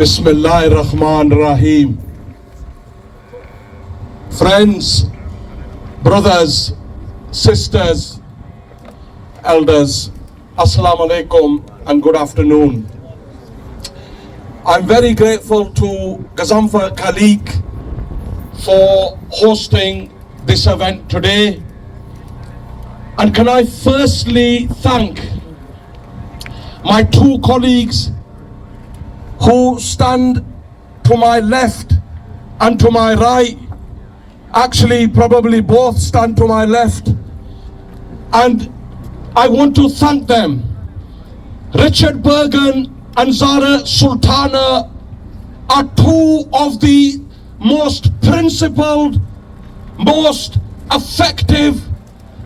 Bismillahirrahmanirrahim. Friends, brothers, sisters, elders, Assalamu alaikum and good afternoon. I'm very grateful to Gazanfar colleague for hosting this event today. And can I firstly thank my two colleagues who stand to my left and to my right. Actually, probably both stand to my left. And I want to thank them. Richard Bergen and Zara Sultana are two of the most principled, most effective,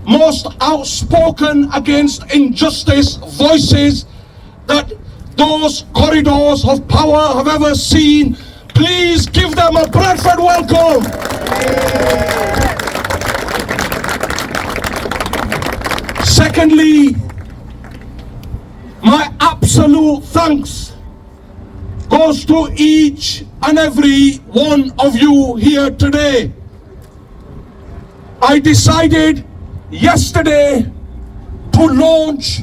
most outspoken against injustice voices that those corridors of power have ever seen. Please give them a Bradford welcome. Secondly, my absolute thanks goes to each and every one of you here today. I decided yesterday to launch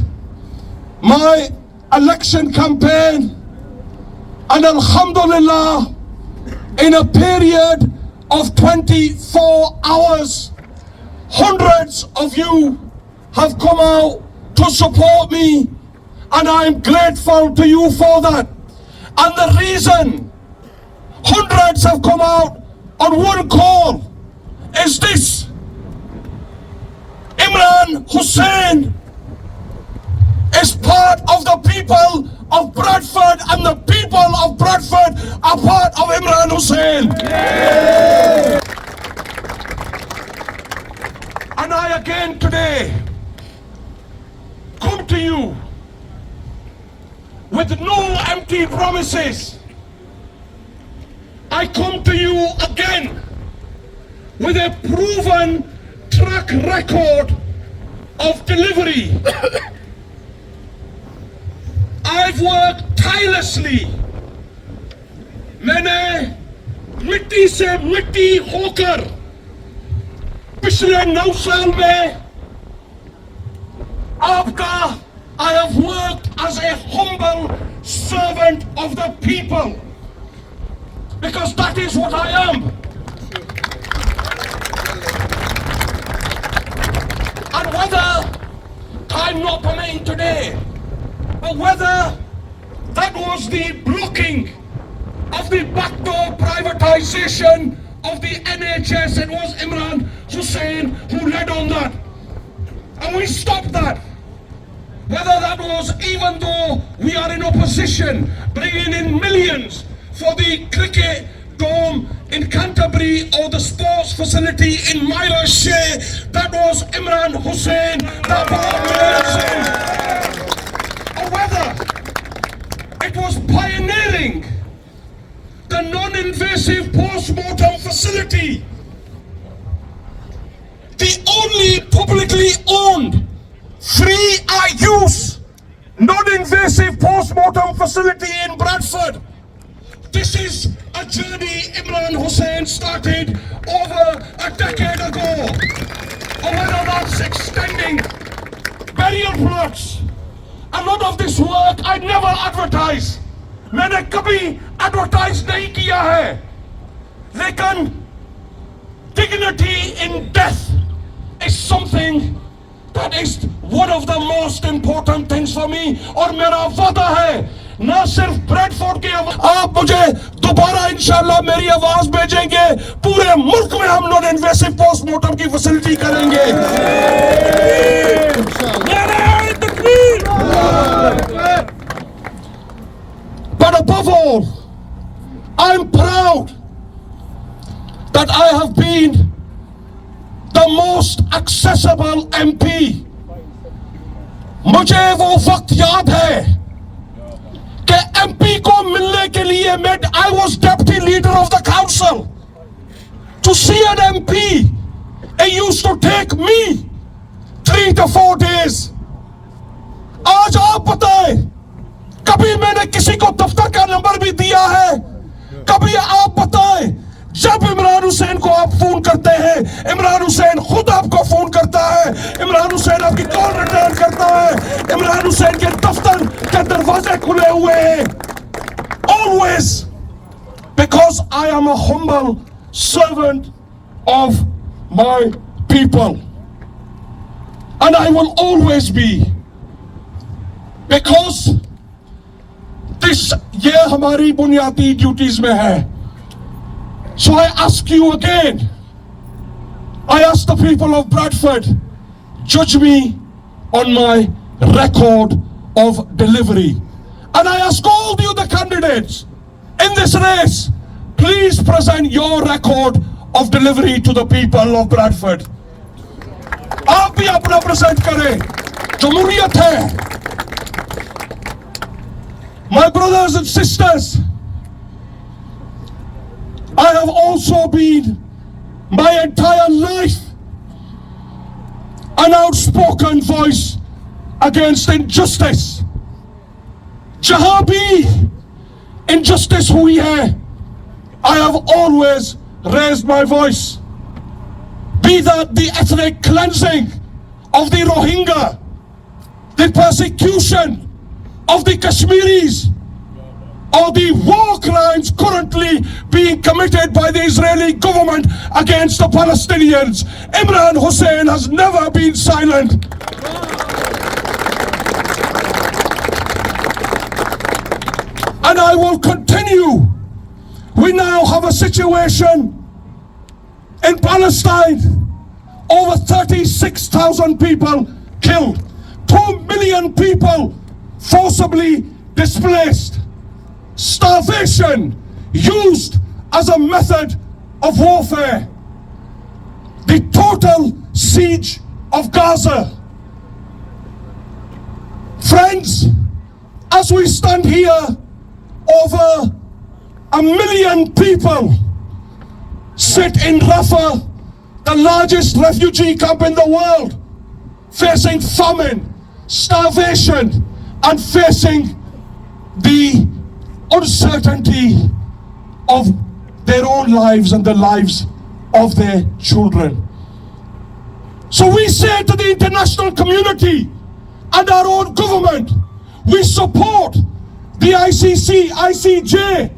my election campaign, and alhamdulillah, in a period of 24 hours, hundreds of you have come out to support me, and I'm grateful to you for that. And the reason hundreds have come out on one call is this: Imran Hussain is part of the people of Bradford, and the people of Bradford are part of Imran Hussain. Yeah. And I again today come to you with no empty promises. I come to you again with a proven track record of delivery. I've worked tirelessly. मैंने मिट्टी से मिट्टी होकर पिछले 9 साल में आपका I have worked as a humble servant of the people, because that is what I am. And whether time not permitting today, but whether that was the blocking of the backdoor privatization of the NHS, it was Imran Hussain who led on that. And we stopped that. Whether that was, even though we are in opposition, bringing in millions for the cricket dome in Canterbury or the sports facility in Myra Shea, that was Imran Hussain that brought millions in. Or whether it was pioneering the non-invasive post-mortem facility, the only publicly owned, free use, non-invasive post-mortem facility in Bradford. This is a journey Imran Hussain started over a decade ago. Or whether that's extending burial plots. A lot of this work I never advertise. मैंने कभी advertise नहीं किया है. लेकिन dignity in death is something that is one of the most important things for me. और मेरा वादा है, ना सिर्फ ब्रैडफोर्ड के आप मुझे दोबारा इंशाल्लाह मेरी आवाज भेजेंगे, पूरे मुल्क में हम नॉन इन्वेसिव पोस्टमार्टम की फैसिलिटी करेंगे. But above all, I'm proud that I have been the most accessible MP. मुझे वो वक्त याद है कि MP को मिलने के लिए I was deputy leader of the council. To see an MP, it used to take me 3 to 4 days. आज आप बताएं, कभी मैंने किसी को दफ्तर का नंबर भी दिया है। कभी आप बताएं, जब इमरान हुसैन को आप फोन करते हैं, इमरान हुसैन खुद आपको फोन करता है, इमरान हुसैन आपकी कॉल रिटर्न करता है, इमरान हुसैन के दफ्तर के दरवाजे खुले हुए हैं। Always, because I am a humble servant of my people, and I will always be, because this ये हमारी बुनियादी ड्यूटीज में है। So I ask you again, I ask the people of Bradford, judge me on my record of delivery. And I ask all the other candidates in this race, please present your record of delivery to the people of Bradford. आप भी अपना present करें, जमहूरियत है। My brothers and sisters, I have also been my entire life an outspoken voice against injustice. जहां भी injustice हुई है, I have always raised my voice. Be that the ethnic cleansing of the Rohingya, the persecution of the Kashmiris, or the war crimes currently being committed by the Israeli government against the Palestinians. Imran Hussain has never been silent. And I will continue. We now have a situation in Palestine, over 36,000 people killed, 2 million people forcibly displaced, starvation used as a method of warfare, the total siege of Gaza. Friends, as we stand here, over 1 million people sit in Rafah, the largest refugee camp in the world, facing famine, starvation, and facing the uncertainty of their own lives and the lives of their children. So we say to the international community and our own government, we support the ICJ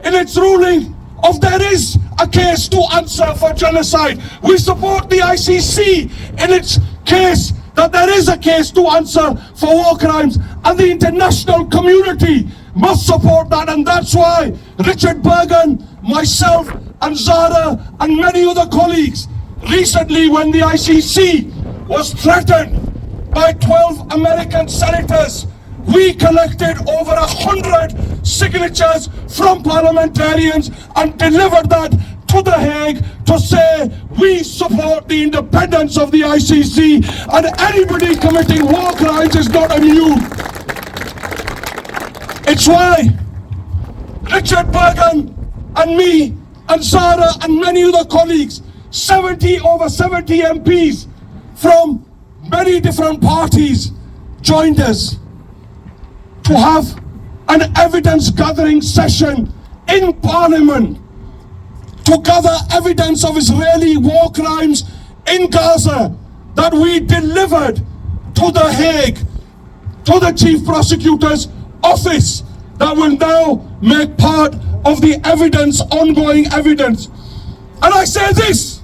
in its ruling of there is a case to answer for genocide. We support the ICC in its case that there is a case to answer for war crimes, and the international community must support that. And that's why Richard Bergen, myself and Zara and many other colleagues, recently when the ICC was threatened by 12 American senators, we collected over 100 signatures from parliamentarians and delivered that to The Hague to say we support the independence of the ICC, and anybody committing war crimes is not immune. It's why Richard Bergen and me and Zara and many other colleagues, over 70 MPs from many different parties joined us to have an evidence gathering session in Parliament to gather evidence of Israeli war crimes in Gaza that we delivered to The Hague, to the Chief Prosecutor's office, that will now make part of the evidence, ongoing evidence. And I say this,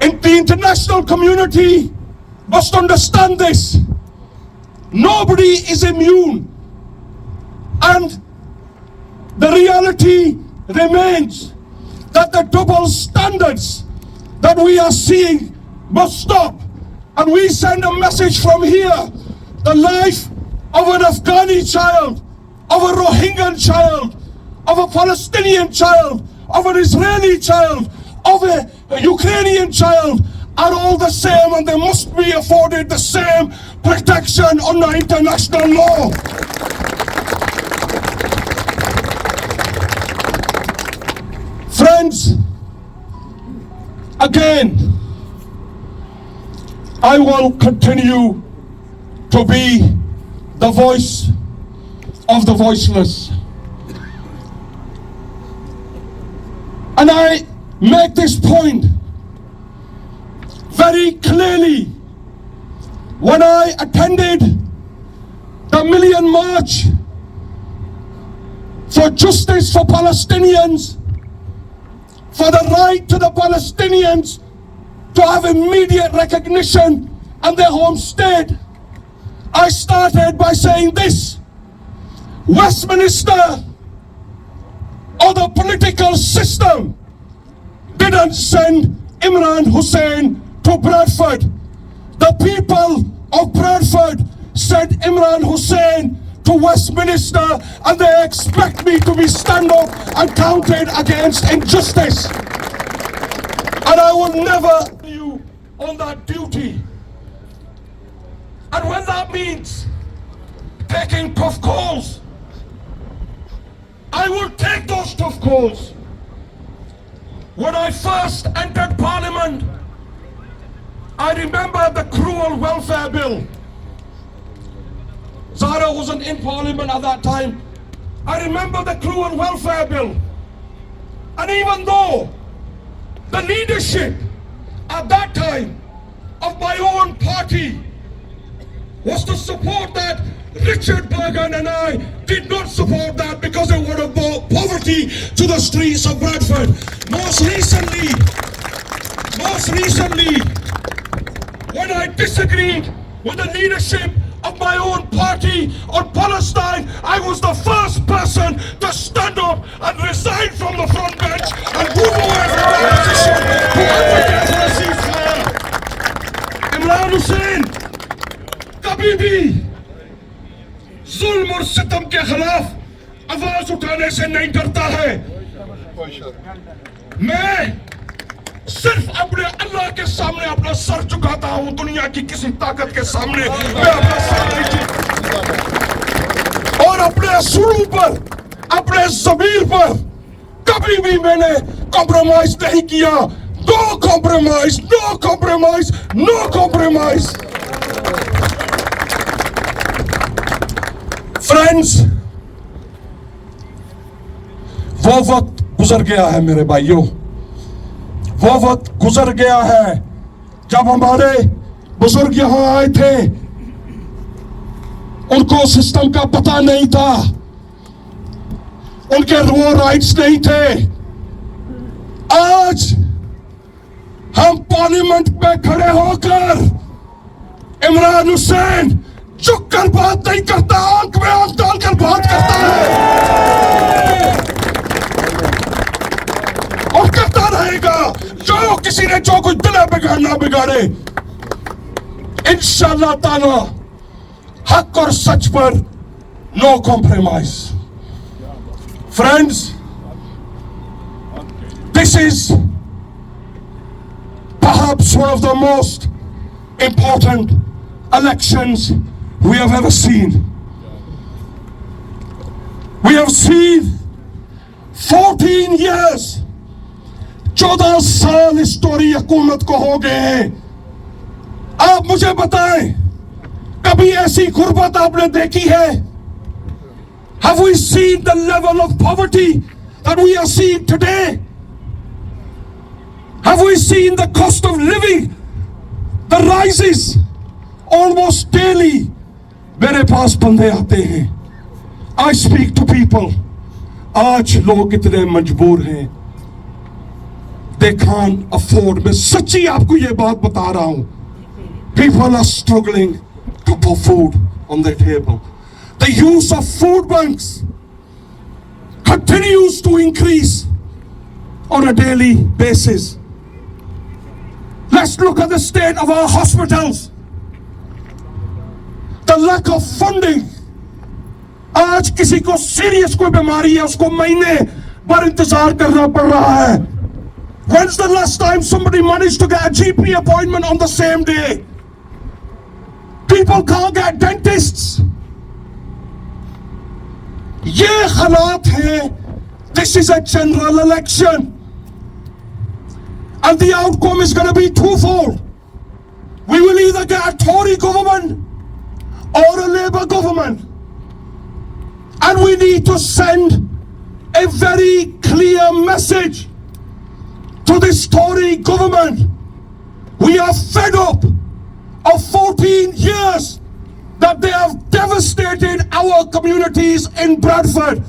and the international community must understand this. Nobody is immune, and the reality remains that the double standards that we are seeing must stop. And we send a message from here: the life of an Afghani child, of a Rohingyan child, of a Palestinian child, of an Israeli child, of a Ukrainian child are all the same, and they must be afforded the same protection under international law. Friends, again, I will continue to be the voice of the voiceless. And I make this point very clearly when I attended the Million March for justice for Palestinians, for the right to the Palestinians to have immediate recognition and their home state. I started by saying this: Westminster or the political system didn't send Imran Hussain to Bradford. The people of Bradford sent Imran Hussain to Westminster, and they expect me to be stand up and counted against injustice. And I will never you on that duty. And when that means taking tough calls, I will take those tough calls. When I first entered Parliament, I remember the cruel welfare bill. Zara wasn't in Parliament at that time. I remember the cruel welfare bill. And even though the leadership at that time of my own party was to support that, Richard Bergen and I did not support that because it would have brought poverty to the streets of Bradford. Most recently, when I disagreed with the leadership of my own party on Palestine, I was the first person to stand up and resign from the front bench and move away from that position to advocate for a ceasefire. Imran Hussain कभी भी जुल्म और सितम के खिलाफ आवाज उठाने से नहीं डरता है। मैं सिर्फ अपने अल्लाह के सामने अपना सर झुकाता हूं, दुनिया की किसी ताकत के सामने मैं अपना सर नहीं झुकाता। और अपने असूलों पर, अपने ज़मीर पर कभी भी मैंने कॉम्प्रोमाइज नहीं किया। No compromise, no compromise, no compromise. Friends, वो वक्त गुजर गया है मेरे भाइयों, वो वक्त गुजर गया है जब हमारे बुजुर्ग यहां आए थे, उनको सिस्टम का पता नहीं था, उनके वो राइट्स नहीं थे। आज हम पार्लियामेंट में खड़े होकर इमरान हुसैन झुक कर बात नहीं करता, आंख में आंख डालकर बात करता है और करता रहेगा। जो किसी ने जो कुछ दिला बिगाड़ना बिगाड़े, इंशाअल्लाह ताला हक और सच पर no compromise. Friends, this is perhaps one of the most important elections we have ever seen. We have seen 14 years, 14 साल इस टोरी हुकूमत को हो गए हैं। आप मुझे बताएं, कभी ऐसी गुर्बत आपने देखी है? Have we seen the level of poverty that we are seeing today? Have we seen the cost of living, the rises almost daily? मेरे पास बंदे आते हैं, I speak to people. आज लोग इतने मजबूर हैं, they can't afford. मैं सच्ची आपको ये बात बता रहा हूं, people are struggling to put food on their table. The use of food banks continues to increase on a daily basis. Let's look at the state of our hospitals. The lack of funding. आज किसी को serious कोई बीमारी है, उसको महीने भर इंतजार करना पड़ रहा है. When's the last time somebody managed to get a GP appointment on the same day? People can't get dentists. ये हालात हैं. This is a general election, and the outcome is going to be twofold. We will either get a Tory government or a Labour government. And we need to send a very clear message to this Tory government. We are fed up of 14 years that they have devastated our communities in Bradford.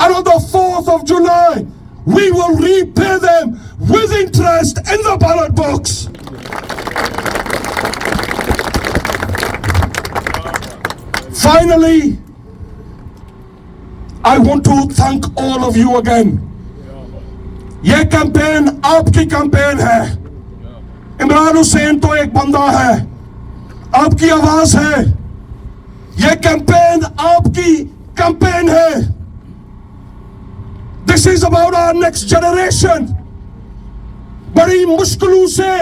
And on the 4th of July, we will repay them with interest in the ballot box. Finally, I want to thank all of you again. ये campaign आपकी campaign है. इमरान हुसैन तो एक बंदा है, आपकी आवाज है. ये कैंपेन आपकी कैंपेन है. This is about our next generation. बड़ी मुश्किलों से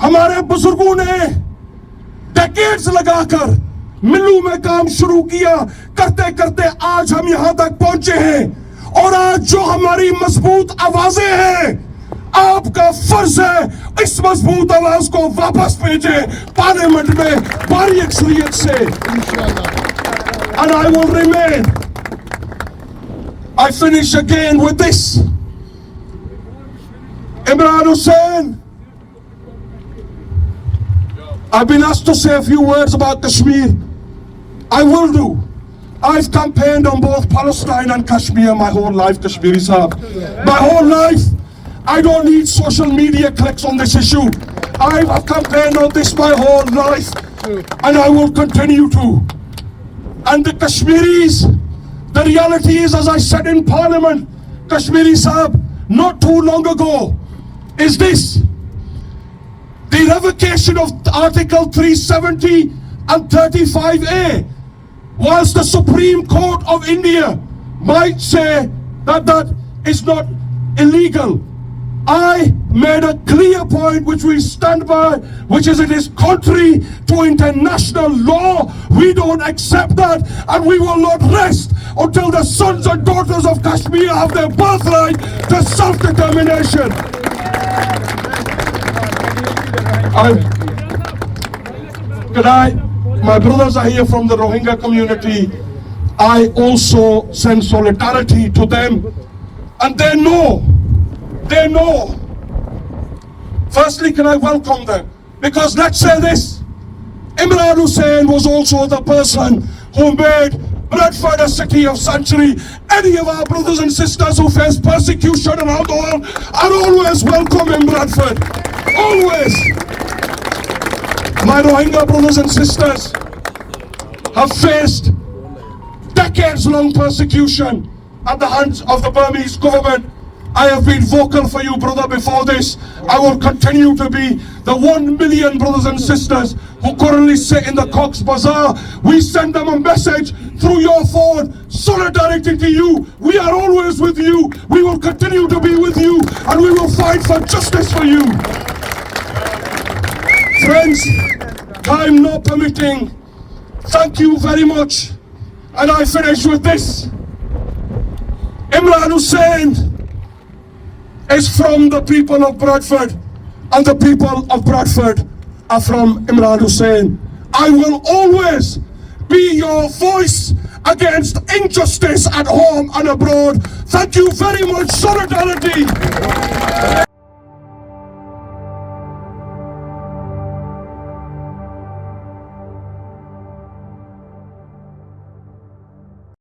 हमारे बुजुर्गों ने डेकेड्स लगाकर मिलों में काम शुरू किया, करते करते आज हम यहां तक पहुंचे हैं. और आज जो हमारी मजबूत आवाजें हैं, आपका फर्ज है इस मजबूत आवाज को वापस भेजे पार्लियामेंट में भारी अक्सरियत से. And I will remain. I finish again with this. Imran Hussain, I've been asked to say a few words about Kashmir. I will do. I've campaigned on both Palestine and Kashmir my whole life, Kashmiri Sahab. My whole life. I don't need social media clicks on this issue. I have campaigned on this my whole life, and I will continue to. And the Kashmiris, the reality is, as I said in Parliament, Kashmiri Sahab, not too long ago, is this: the revocation of Article 370 and 35A. Whilst the Supreme Court of India might say that that is not illegal, I made a clear point which we stand by, which is it is contrary to international law. We don't accept that, and we will not rest until the sons and daughters of Kashmir have their birthright to self-determination. My brothers are here from the Rohingya community. I also send solidarity to them, and they know. Firstly, can I welcome them? Because let's say this: Imran Hussain was also the person who made Bradford a city of sanctuary. Any of our brothers and sisters who face persecution around the world are always welcome in Bradford. Always. My Rohingya brothers and sisters have faced decades-long persecution at the hands of the Burmese government. I have been vocal for you, brother, before this. I will continue to be. The 1 million brothers and sisters who currently sit in the Cox's Bazar, we send them a message through your phone. Solidarity to you. We are always with you. We will continue to be with you, and we will fight for justice for you. Friends, time not permitting, thank you very much. And I finish with this: Imran Hussain is from the people of Bradford, and the people of Bradford are from Imran Hussain. I will always be your voice against injustice at home and abroad. Thank you very much. Solidarity.